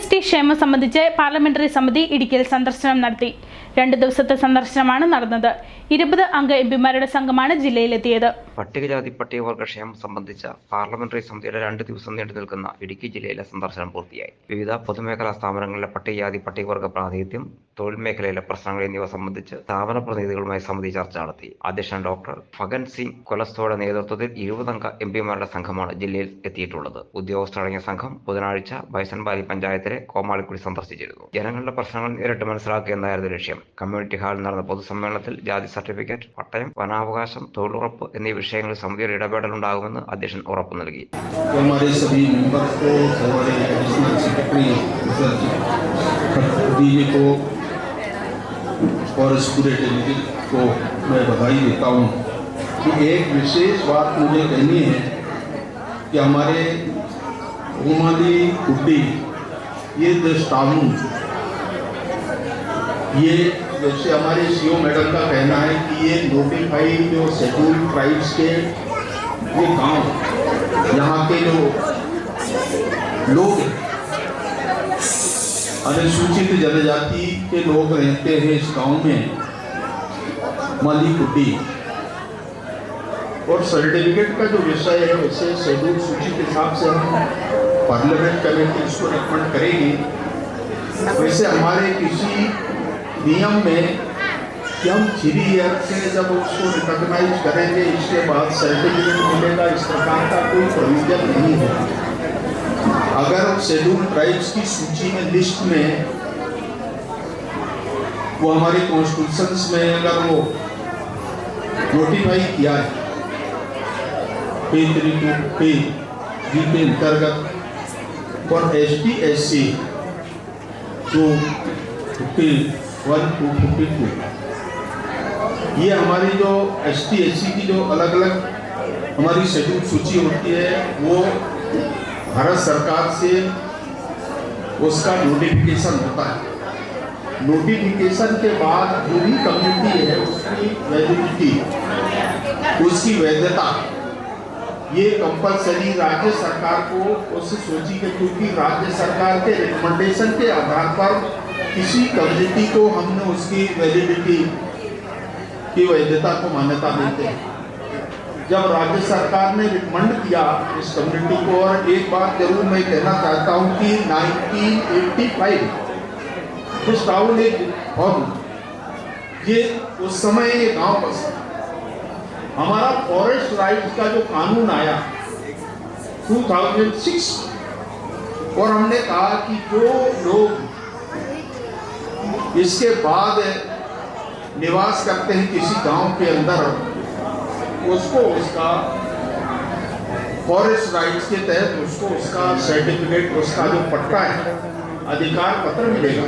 ST ക്ഷേമം സംബന്ധിച്ച് parliamentary സമിതി ഇടുക്കിയിൽ സന്ദർശനം നടത്തി. 2 ദിവസത്തെ സന്ദർശനമാണ് നടന്നത്. 20 അംഗ എംപിമാരുടെ സംഘമാണ് ജില്ലയിലെത്തിയത്. പട്ടികജാതി പട്ടികവർഗ ക്ഷേമം സംബന്ധിച്ച പാർലമെന്ററി സമിതിയുടെ 2 ദിവസം നീണ്ടു നിൽക്കുന്ന ഇടുക്കി ജില്ലയിലെ സന്ദർശനം പൂർത്തിയായി. വിവിധ പൊതുമേഖലാ സ്ഥാപനങ്ങളിലെ പട്ടികജാതി പട്ടികവർഗ പ്രാതിനിധ്യം, തൊഴിൽ മേഖലയിലെ പ്രശ്നങ്ങൾ എന്നിവ സംബന്ധിച്ച് സ്ഥാപന പ്രതിനിധികളുമായി സമിതി ചർച്ച നടത്തി. അധ്യക്ഷൻ ഡോക്ടർ ഫഗൻ സിംഗ് കൊലസ്തോയുടെ നേതൃത്വത്തിൽ 20 അംഗ എംപിമാരുടെ സംഘമാണ് ജില്ലയിൽ എത്തിയിട്ടുള്ളത്. ഉദ്യോഗസ്ഥരടങ്ങിയ സംഘം ബുധനാഴ്ച ബൈസൺവാലി പഞ്ചായത്തിലെ കോമാളിക്കുടി സന്ദർശിച്ചിരുന്നു. ജനങ്ങളുടെ പ്രശ്നങ്ങൾ നേരിട്ട് മനസ്സിലാക്കുക എന്നായിരുന്നു ലക്ഷ്യം. കമ്മ്യൂണിറ്റി ഹാളിൽ നടന്ന പൊതുസമ്മേളനത്തിൽ ജാതി സർട്ടിഫിക്കറ്റ്, പട്ടയം, വനാവകാശം, തൊഴിലുറപ്പ് എന്നീ വിഷയങ്ങളിൽ സമിതിയുടെ ഇടപെടലുണ്ടാകുമെന്ന് അധ്യക്ഷൻ ഉറപ്പു നൽകി. और इस पूरे डेलीगेट को मैं बधाई देता हूँ कि एक विशेष बात मुझे कहनी है कि हमारे उमाली कुड्डी ये दस्तावेज ये जैसे हमारे सीओ मैडम का कहना है कि ये नोटिफाइड जो शेड्यूल ट्राइब्स के ये गांव यहाँ के जो लोग अनुसूचित जनजाति के लोग रहते हैं इस गांव में माली कुटी, और सर्टिफिकेट का जो विषय है वैसे शेड्यूल सूची के हिसाब से हम पार्लियामेंट कमेटी इसको रिकमेंड करेगी। वैसे हमारे किसी नियम में कि हम 3 ईयर से जब उसको रिकॉग्नाइज करेंगे इसके बाद सर्टिफिकेट मिलेगा, इस प्रकार का कोई प्रोविजन नहीं है। अगर शेड्यूल ट्राइब्स की सूची में लिस्ट में वो हमारे कॉन्स्टिट्यूशंस में अगर वो नोटिफाई किया है P32 के अंतर्गत और ST SC 251 252 ये हमारी जो ST SC की जो अलग अलग हमारी शेड्यूल सूची होती है वो भारत सरकार से उसका नोटिफिकेशन होता है। नोटिफिकेशन के बाद जो भी कम्युनिटी है उसकी वैलिडिटी, उसकी वैधता ये कंपलसरी राज्य सरकार को उस सूची के, क्योंकि राज्य सरकार के रिकमेंडेशन के आधार पर किसी कम्युनिटी को हमने उसकी वैलिडिटी की वैधता को मान्यता देते हैं। जब राज्य सरकार ने रिकमेंड किया इस कम्युनिटी को, और एक बात जरूर मैं कहना चाहता हूँ कि 1985 इस टाउन और ये उस समय ये गांव बसा। हमारा फॉरेस्ट राइट्स का जो कानून आया 2006, और हमने कहा कि जो लोग इसके बाद निवास करते हैं किसी गांव के अंदर उसको उसका फॉरेस्ट राइट्स के तहत उसको उसका सर्टिफिकेट, उसका जो पट्टा है, अधिकार पत्र मिलेगा,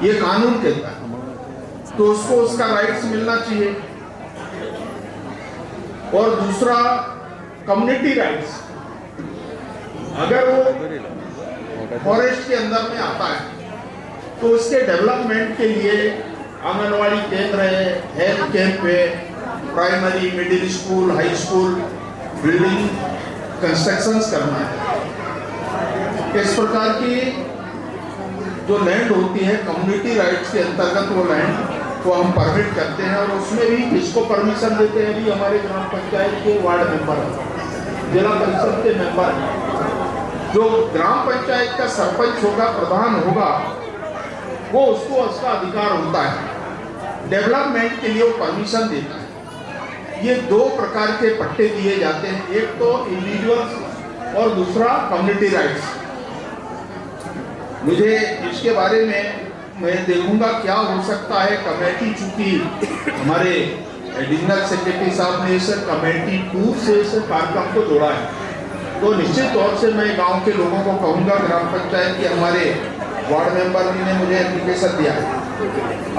ये कानून कहता है, तो उसको उसका राइट्स मिलना चाहिए। और दूसरा कम्युनिटी राइट्स, अगर वो फॉरेस्ट के अंदर में आता है तो उसके डेवलपमेंट के लिए आंगनवाड़ी केंद्र है, हेल्थ कैंप है, primary, middle school, high school, building constructions करना है। इस प्रकार की जो लैंड होती है कम्युनिटी राइट्स के अंतर्गत वो लैंड को हम परमिट करते हैं, और उसमें भी किसको परमिशन देते हैं, भी हमारे ग्राम पंचायत के वार्ड मेंबर, जिला परिषद के मेंबर, जो ग्राम पंचायत का सरपंच होगा, प्रधान होगा, वो उसको उसका अधिकार होता है। डेवलपमेंट के लिए वो परमिशन देता है। ये 2 प्रकार के पट्टे दिए जाते हैं, एक तो इंडिविजुअल्स और दूसरा कम्युनिटी राइट्स। मुझे इसके बारे में मैं देखूंगा क्या हो सकता है। कमेटी चूंकि हमारे एडिशनल सेक्रेटरी साहब ने इस कमेटी 2 से इस कार्यक्रम को जोड़ा है, तो निश्चित तौर से मैं गांव के लोगों को कहूँगा, ग्राम पंचायत के हमारे वार्ड मेंबर ने मुझे एप्लीकेशन दिया है।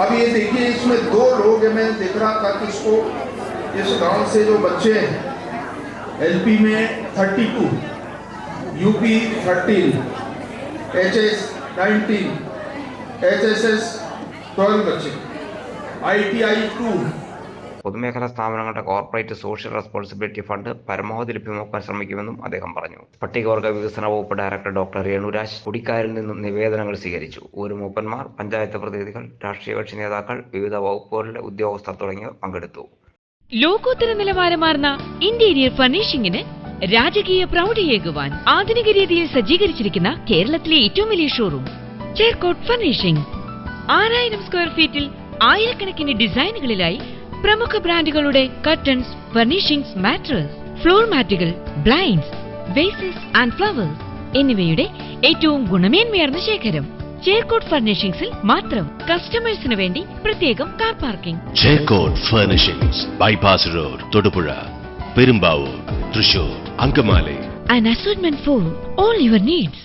अब ये देखिए इसमें 2 लोग हैं, मैं देख रहा था कि इसको इस गांव से जो बच्चे हैं LP में 32, UP 13, HS 19, HSS 12 बच्चे, ITI 2, പൊതുമേഖലാ സ്ഥാപനങ്ങളുടെ കോർപ്പറേറ്റ് സോഷ്യൽ റെസ്പോൺസിബിലിറ്റി ഫണ്ട് പരമാവധി ലഭ്യമാക്കാൻ ശ്രമിക്കുമെന്നും അദ്ദേഹം പറഞ്ഞു. പട്ടികവർഗ വികസന വകുപ്പ് ഡയറക്ടർ ഡോക്ടർ രേണുരാജ് കുടിക്കാരിൽ നിന്നും നിവേദനങ്ങൾ സ്വീകരിച്ചു. ഊരുമൂപ്പന്മാർ, പഞ്ചായത്ത് പ്രതിനിധികൾ, രാഷ്ട്രീയ കക്ഷി നേതാക്കൾ, വിവിധ വകുപ്പുകളിലെ ഉദ്യോഗസ്ഥർ തുടങ്ങിയവർ പങ്കെടുത്തു. ലോകോത്തര നിലവാരമാർന്ന ഇന്റീരിയർ ഫർണിഷിംഗിന് രാജകീയ പ്രൗഢിയേകുവാൻ ആധുനിക രീതിയിൽ സജ്ജീകരിച്ചിരിക്കുന്ന കേരളത്തിലെ ഏറ്റവും വലിയ ഷോറൂം ചേർക്കോട്ട് ഫർണിഷിംഗ്. 6000 സ്ക്വയർ ഫീറ്റിൽ ആയിരക്കണക്കിന് ഡിസൈനുകളിലായി പ്രമുഖ ബ്രാൻഡുകളുടെ കർട്ടൻസ്, ഫർണിഷിംഗ്സ്, മാട്രസ്, ഫ്ലോർ മാറ്റുകൾ, ബ്ലൈൻഡ്സ്, വേസസ് ആൻഡ് ഫ്ലവേഴ്സ് എന്നിവയുടെ ഏറ്റവും ഗുണമേന്മയാർന്ന ശേഖരം ചേർക്കോട്ട് ഫർണിഷിംഗ്സിൽ മാത്രം. കസ്റ്റമേഴ്സിന് വേണ്ടി പ്രത്യേകം car parking. Cherkot furnishings, bypass road, Thodupuzha, Perumbavoor, Thrissur, Angamaly. An assortment for all your needs.